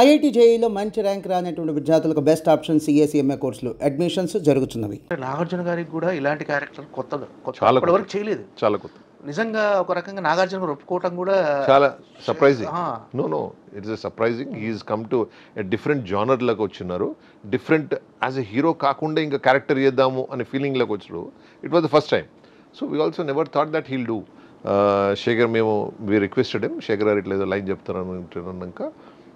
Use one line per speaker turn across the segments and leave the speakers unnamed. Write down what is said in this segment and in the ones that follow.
IIT జేఈలో మంచి rank రానటువంటి విద్యార్థులకు బెస్ట్ ఆప్షన్ సిఎస్ఈఎంఏ కోర్సులు అడ్మిషన్స్ జరుగుతున్నవి.
నాగార్జున గారికి కూడా ఇలాంటి క్యారెక్టర్ కొత్తగా
చాలా
ఇప్పటివరకు చేయలేదు.
చాలా కొత్త.
నిజంగా ఒక రకంగా నాగార్జున గారు ఒప్పుకోవటం కూడా
చాలా surprising. No it's a surprising. He is come to a different జానర్లోకి వచ్చినారు. డిఫరెంట్ యాజ్ ఎ హీరో కాకుండా ఇంకా క్యారెక్టర్ చేద్దాము అనే ఫీలింగ్లోకి వచ్చారు. It was the first time. So we also never thought that he'll do. Shekhar మేము we requested him, Shekhar garu ఇట్లా ఏదో లైన్ చెప్తారన్నాక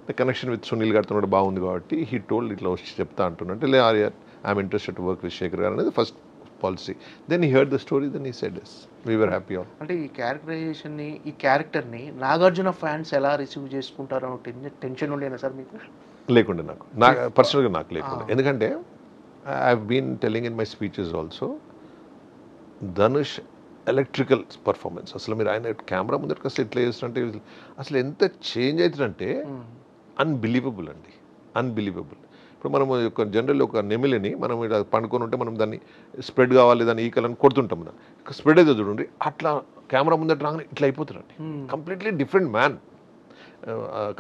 ద కనెక్షన్ విత్ సునీల్ గారితో కూడా బాగుంది కాబట్టి హీ టోల్డ్ ఇట్లా వచ్చి చెప్తా అంటున్నట్టు లే I'm interested to work with Shekhar garu అనేది first policy. Then he heard the story, then he said yes, we were happy all.
అంటే ఈ క్యారెక్టరైజేషన్ని, ఈ క్యారెక్టర్ని నాగార్జున ఫ్యాన్స్ ఎలా రిసీవ్ చేసుకుంటారో టెన్షన్ ఉండేనా సార్ మీకు?
లేకుండే నాకు పర్సనల్గా నాకు లేకుండా. ఎందుకంటే I have been telling in my speeches also, Dhanush electrical performance అసలు మీరు ఆయన కెమెరా ముందరికి వస్తే ఎట్లా చేస్తుంటే అసలు ఎంత చేంజ్ అవుతుందంటే అన్బిలీవబుల్ అండి, అన్బిలీవబుల్. ఇప్పుడు మనం ఒక జనరల్ ఒక నెమిలిని మనం ఇలా పండుకొని ఉంటే మనం దాన్ని స్ప్రెడ్ కావాలి, దాన్ని ఈకలని కొడుతుంటాం, దాన్ని స్ప్రెడ్ అయితే చూడండి అట్లా కెమెరా ముందట రాగానే ఇట్లా అయిపోతున్నాండి. Completely different man.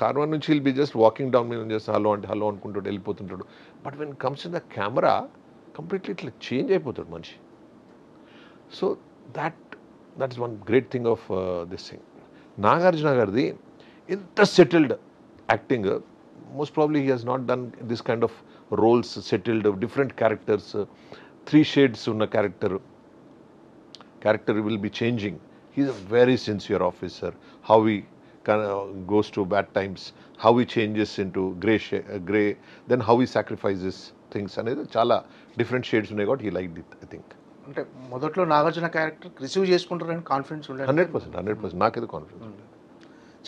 కార్వన్ నుంచి will be just walking down మీద చేస్తే హలో అంటే హలో అనుకుంటాడు, వెళ్ళిపోతుంటాడు. But when comes in the camera completely ఇట్లా చేంజ్ అయిపోతాడు మనిషి. So that is one great thing of this thing. Nagarjuna గారిది ఎంత settled acting. Most probably he has not done this kind of roles, settled different characters, 3 shades ఉన్న character will be changing. He is a very sincere officer. How he goes to bad times, how he changes into grey, then how he sacrifices things అనేది చాలా different shades ఉన్నాయి కాబట్టి he like it. I think
అంటే మొదట్లో Nagarjuna character receive చేసుకుంటారని confidence ఉండే?
100% నాకైతే confidence ఉంది.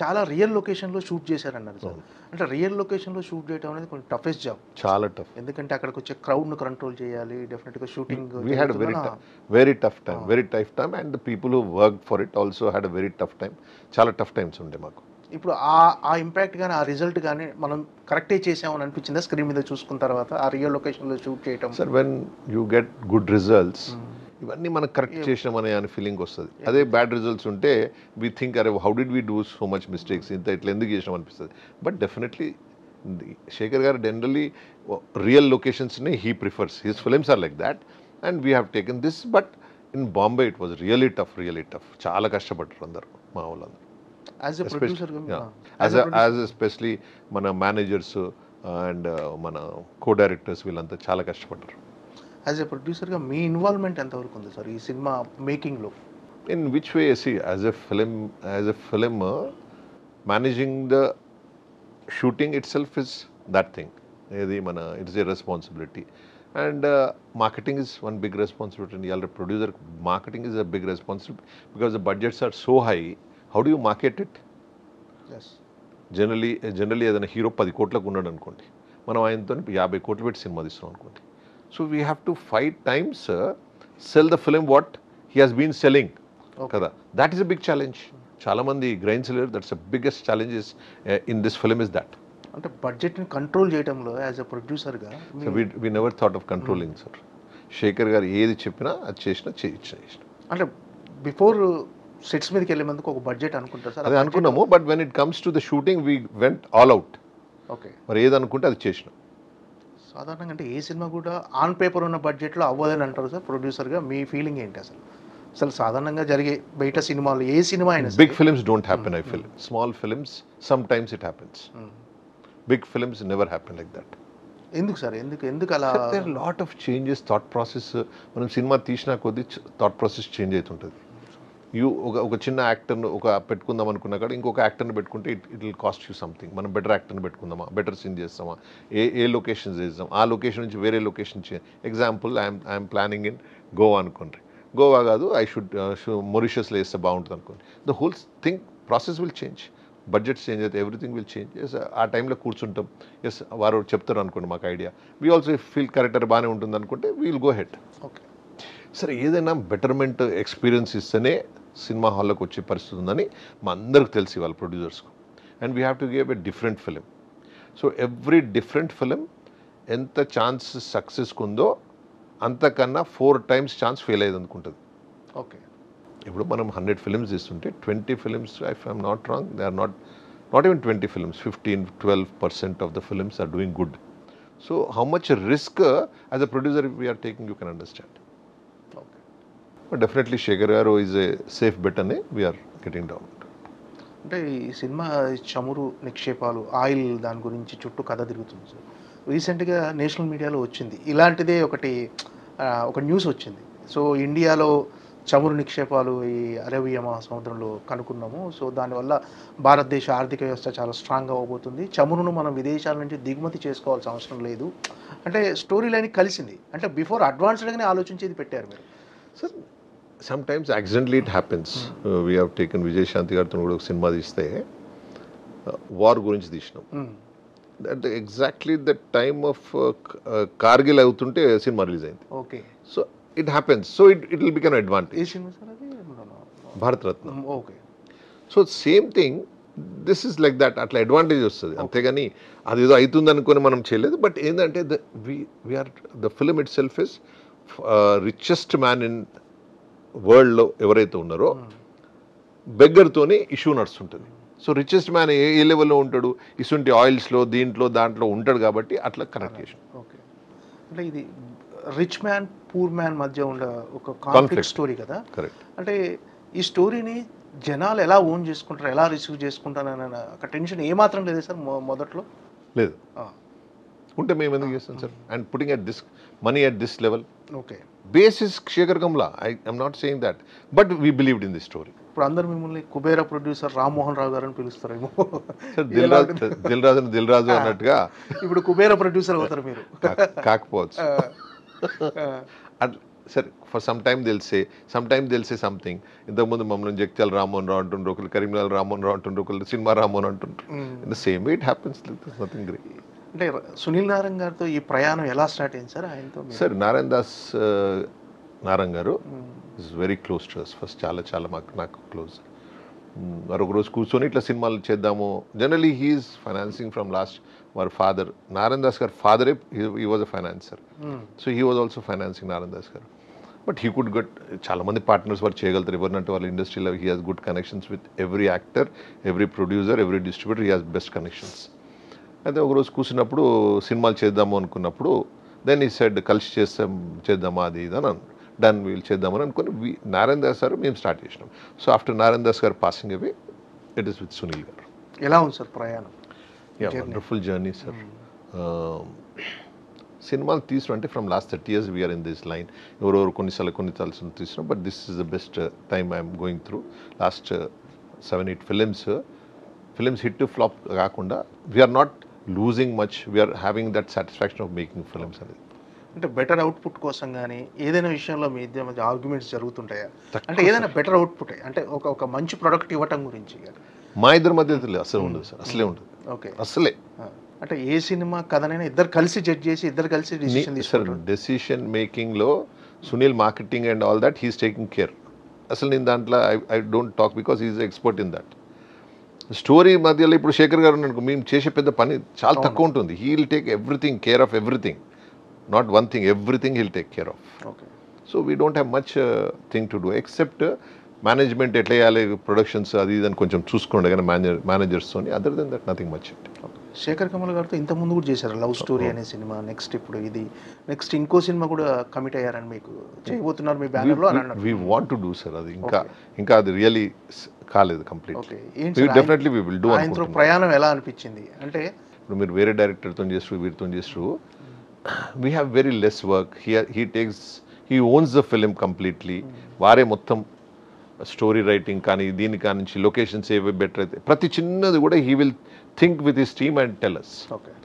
చాలా రియల్ లొకేషన్లో షూట్ చేశారన్నారు సార్. అంటే రియల్ లొకేషన్లో షూట్ చేయడం అనేది కొంచెం టఫెస్ట్ జాబ్,
చాలా టఫ్.
ఎందుకంటే అక్కడికి వచ్చే క్రౌడ్ను కంట్రోల్ చేయాలి. డెఫినెట్గా shooting
we had very tough time and the people who work for it also had a very tough time. చాలా టఫ్ టైమ్స్ ఉండే మాకు.
ఇప్పుడు ఆ ఇంపాక్ట్ కానీ ఆ రిజల్ట్ కానీ మనం కరెక్టే చేసామని అనిపించిందా స్క్రీన్ మీద చూసుకున్న తర్వాత ఆ రియల్ లొకేషన్లో షూట్ చేయడం?
Sir when you get good results ఇవన్నీ మనకు కరెక్ట్ చేసినామనే అని ఫీలింగ్ వస్తుంది. అదే బ్యాడ్ రిజల్ట్స్ ఉంటే వీ థింక్ అరే how did we do so much mistakes, ఇంత ఇట్లా ఎందుకు చేసినాం అనిపిస్తుంది. But definitely Shekhar garu generally real లొకేషన్స్ని he prefers. His films are like that and we have taken this. But in Bombay it was really tough. చాలా కష్టపడ్డారు అందరు, మా వాళ్ళందరూ. యాజ్ ఎస్పెషలీ మన మేనేజర్స్ అండ్ మన కో డైరెక్టర్స్ వీళ్ళంతా చాలా కష్టపడ్డారు.
యాజ్ ఎ ప్రొడ్యూసర్గా మీ ఇన్వాల్వ్మెంట్ ఎంతవరకు ఉంది సార్ ఈ సినిమా మేకింగ్లో?
In which way? See as a film managing the shooting itself is that thing. ఇది మన it's a responsibility and marketing is one big responsibility. And ఇవాళ producer marketing is a big responsibility because the budgets are so high. How do you market it? Generally ఏదైనా hero 10 కోట్లకు ఉన్నాడు అనుకోండి, మనం ఆయనతో 50 కోట్లు పెట్టి సినిమా తీస్తాం అనుకోండి. So we have to 5 times sell the film what he has been selling కదా. That is a big challenge. చాలా మంది గ్రైన్స్ లేరు. That's a biggest challenges in this film is that.
అంటే బడ్జెట్ని కంట్రోల్ చేయడంలో యాజ్ ఎ ప్రొడ్యూసర్గా
we never thought of controlling sir. Shekhar garu ఏది చెప్పినా అది చేసిన.
అంటే బిఫోర్ సెట్స్ మీదకి వెళ్ళే ముందుకు ఒక బడ్జెట్ అనుకుంటారు సార్?
అదే అనుకున్నాము. But when it comes to the shooting we went all out.
Okay,
మరి ఏది అనుకుంటే అది చేసినాం.
సాధారణంగా అంటే ఏ సినిమా కూడా ఆన్ పేపర్ ఉన్న బడ్జెట్లో అవ్వదని అంటారు సార్. ప్రొడ్యూసర్గా మీ ఫీలింగ్ ఏంటి అసలు సాధారణంగా జరిగే బయట సినిమాలు ఏ సినిమా అయినా?
Big films don't happen I feel. Small films sometimes it happens. Big films never happen like that.
ఎందుకు సార్? ఎందుకు అలా?
There are lot of changes. Thought process మనం సినిమా తీసినా కొద్దీ థాట్ ప్రాసెస్ చేంజ్ అవుతుంటుంది. ఒక చిన్న యాక్టర్ను పెట్టుకుందాం అనుకున్నా కూడా ఇంకొక యాక్టర్ని పెట్టుకుంటే it will cost you something. మనం బెటర్ యాక్టర్ని పెట్టుకుందామా, బెటర్ సీన్ చేస్తామా, ఏ లొకేషన్స్ చేస్తాం, ఆ లొకేషన్ నుంచి వేరే location example I'm planning in Goa అనుకోండి. గోవా కాదు, ఐ షుడ్ మొరిషియస్లో వేస్తే బాగుంటుంది అనుకోండి. The whole thing process will change. Budgets change అయితే ఎవ్రీథింగ్ విల్ చేంజ్. ఎస్ ఆ టైంలో కూర్చుంటాం. ఎస్ వారు చెప్తారు అనుకోండి మాకు idea. We also feel character బాగానే ఉంటుంది అనుకుంటే we will go head.
Okay,
సరే ఏదైనా బెటర్మెంట్ ఎక్స్పీరియన్స్ ఇస్తేనే సినిమా హాల్లోకి వచ్చే పరిస్థితి ఉందని మా అందరికి తెలిసి వాళ్ళ ప్రొడ్యూసర్స్కు. And we have to give a different film. So every different film ఎంత ఛాన్స్ సక్సెస్కి ఉందో అంతకన్నా 4 times ఛాన్స్ ఫెయిల్ అయ్యేది అనుకుంటుంది.
ఓకే,
ఇప్పుడు మనం 100 films తీస్తుంటే 20 films, if I'm not wrong, they are not not even 20 films, 15-12% of the films are doing good. So how much risk as a producer we are taking, you can understand.
Okay.
But definitely Shekhar Garu is a safe bet and we are getting down.
అంటే ఈ cinema చమురు నిక్షేపాలు oil దాని గురించి చుట్టూ కథ తిరుగుతుంది sir. రీసెంట్గా నేషనల్ మీడియాలో వచ్చింది ఇలాంటిదే ఒకటి ఒక న్యూస్ వచ్చింది. సో ఇండియాలో చమురు నిక్షేపాలు ఈ అరేబియా మహాసముద్రంలో కనుక్కున్నాము. సో దానివల్ల భారతదేశ ఆర్థిక వ్యవస్థ చాలా స్ట్రాంగ్గా అవబోతుంది. చమురును మనం విదేశాల నుంచి దిగుమతి చేసుకోవాల్సిన అవసరం లేదు అంటే స్టోరీ లైన్ కలిసింది. అంటే బిఫోర్ అడ్వాన్స్డ్గానే ఆలోచించేది పెట్టారు మీరు.
So sometimes accidentally it happens. We have taken Vijay Shanti గారితో కూడా ఒక సినిమా తీస్తే వార్ గురించి తీసినాం. At exactly the time of Kargil అవుతుంటే సినిమా రిలీజ్ అయింది.
Okay.
So it happens. So it will become
a
advantage.
Cinema sir అది?
Bharat Ratna.
Okay.
So same thing this is like that. అట్లా అడ్వాంటేజ్ వస్తుంది. అంతేగాని అదేదో అవుతుంది అనుకొని మనం చేయలేదు. బట్ ఏంటంటే we are the film itself is richest man in వరల్డ్లో ఎవరైతే ఉన్నారో బెగ్గర్తోనే ఇష్యూ నడుస్తుంటుంది. సో రిచెస్ట్ మ్యాన్ ఏ లెవెల్లో ఉంటాడు, ఇసుంటి ఆయిల్స్లో దీంట్లో దాంట్లో ఉంటాడు కాబట్టి అట్లా కనెక్ట్ చేసాం.
ఓకే. అంటే ఇది రిచ్ మ్యాన్ పూర్ మ్యాన్ మధ్య ఉన్న ఒక కాన్ఫ్లిక్ట్ స్టోరీ కదా.
కరెక్ట్.
అంటే ఈ స్టోరీని జనాలు ఎలా ఓన్ చేసుకుంటారు, ఎలా రిసీవ్ చేసుకుంటారు అనే ఒక టెన్షన్ ఏమాత్రం లేదు సార్ మొదట్లో?
లేదు. ఉంటే మేము ఎందుకు చేస్తాం sir? And putting at this money at this level.
Okay.
Base is Shekhar Kammula. I'm not saying that, but we believed in this story.
ఇప్పుడు అందరు మిమ్మల్ని కుబేర ప్రొడ్యూసర్ రామ్మోహన్ రావు గారు అని పిలుస్తారేమో.
దిల్ రాజు అన్నట్టుగా
ఇప్పుడు కుబేర ప్రొడ్యూసర్ అవుతారు మీరు.
కాకపోవచ్చు. సరే, ఫర్ సమ్ టైమ్ తెలిసే సంథింగ్. ఇంతకుముందు మమ్మల్ని జగిత్యాల రామ్మోహన్ రావు అంటుండ్రు, ఒకరు కరీంనగర్ రామ్మోహన్ రావు అంటుండ్రు, ఒకరు సినిమా రామ్మోహన్ అంటుండ్రు. In the same way it happens. Nothing great.
అంటే సునీల్ నారాయణ్ గారితో ఈ ప్రయాణం ఎలా స్టార్ట్ అయింది సార్? ఆయనతో
sir Narayan garu is very close to us. First చాలా నాకు క్లోజ్. మరి ఒక రోజు కూర్చొని ఇట్లా సినిమాలు చేద్దాము. Generally he is financing from last. వారి ఫాదర్ నారాయణ్ దాస్ గారు ఫాదరే he was a financier. So he was also financing Narayan Das garu. But he could get చాలా మంది పార్ట్నర్స్ వారు చేయగలుగుతారు. ఎవరినంటే వాళ్ళ ఇండస్ట్రీలో he has good connections with every actor, every producer, every distributor. He has best connections. అయితే ఒకరోజు కూర్చున్నప్పుడు సినిమాలు చేద్దాము అనుకున్నప్పుడు దెన్ ఈ సెడ్ కలిసి చేద్దామా అది ఇది అని డన్ వీళ్ళు చేద్దామని అనుకుని నారాయణ్ దాస్ గారు మేము స్టార్ట్ చేసినాం. సో ఆఫ్టర్ నారాయణ్ దాస్ గారు passing away it is with Sunil గారు.
ఎలా ఉంది సార్ ప్రయాణం?
Wonderful journey sir. సినిమాలు తీసుకుని అంటే from last 30 years we're in this line. ఎవరెవరు కొన్నిసార్లు తీసినాం. But this is the best time I'm going through. Last 7-8 films hit flop కాకుండా we're not losing much. We're having that satisfaction of making films అనేది.
అంటే better output కోసం కానీ ఏదైనా విషయంలో మీ ఇద్దరి మధ్య ఆర్గ్యుమెంట్స్ జరుగుతుంటాయా? అంటే ఏదైనా బెటర్ అవుట్పుట్ అంటే ఒక మంచి ప్రోడక్ట్ ఇవ్వటం గురించి
మా ఇద్దరి మధ్య అసలు ఉండదు సార్. అసలే ఉండదు.
ఓకే.
అసలే
అంటే ఏ సినిమా కథనైనా ఇద్దరు కలిసి జడ్జ్ చేసి ఇద్దరు కలిసి డిసిషన్ తీసుకుంటారు.
డెసిషన్ మేకింగ్లో Sunil marketing and all that he's taking care. అసలు నేను దాంట్లో I don't talk because he's expert in that. Story మధ్యలో ఇప్పుడు శేఖర్ గారు అనుకో మేము చేసే పెద్ద పని చాలా తక్కువ ఉంటుంది. He will take everything care of everything. Not one thing, everything he'll take care of.
Okay.
So we don't have much thing to do except management ఎట్లా చేయాలి, ప్రొడక్షన్స్ అది ఇది అని కొంచెం చూసుకోండి కానీ మేనేజర్స్తో. Other than that nothing much.
Shekhar Kamal గారితో ఇంతకుముందు కూడా చేశారు లవ్ స్టోరీ అనే సినిమా. ఇప్పుడు ఇది నెక్స్ట్ ఇంకో సినిమా కూడా కమిట్ అయ్యారని మీకు చేయబోతున్నారు మీ బ్యానర్లో అని అన్నారు.
We want to do sir. అది ఇంకా అది రియలీ కాలేదు complete.
Okay.
Definitely we will do.
ఆయనతో ప్రయాణం ఎలా అనిపించింది? అంటే
ఇప్పుడు మీరు వేరే డైరెక్టర్తో చేస్తారు, వీరితో చేస్తారు. We have very less work. He owns the film completely. వారే మొత్తం స్టోరీ రైటింగ్ కానీ దీని కానించి లొకేషన్స్ ఏవి బెటర్ అయితే ప్రతి చిన్నది కూడా he will think with his team and tell us.
Okay.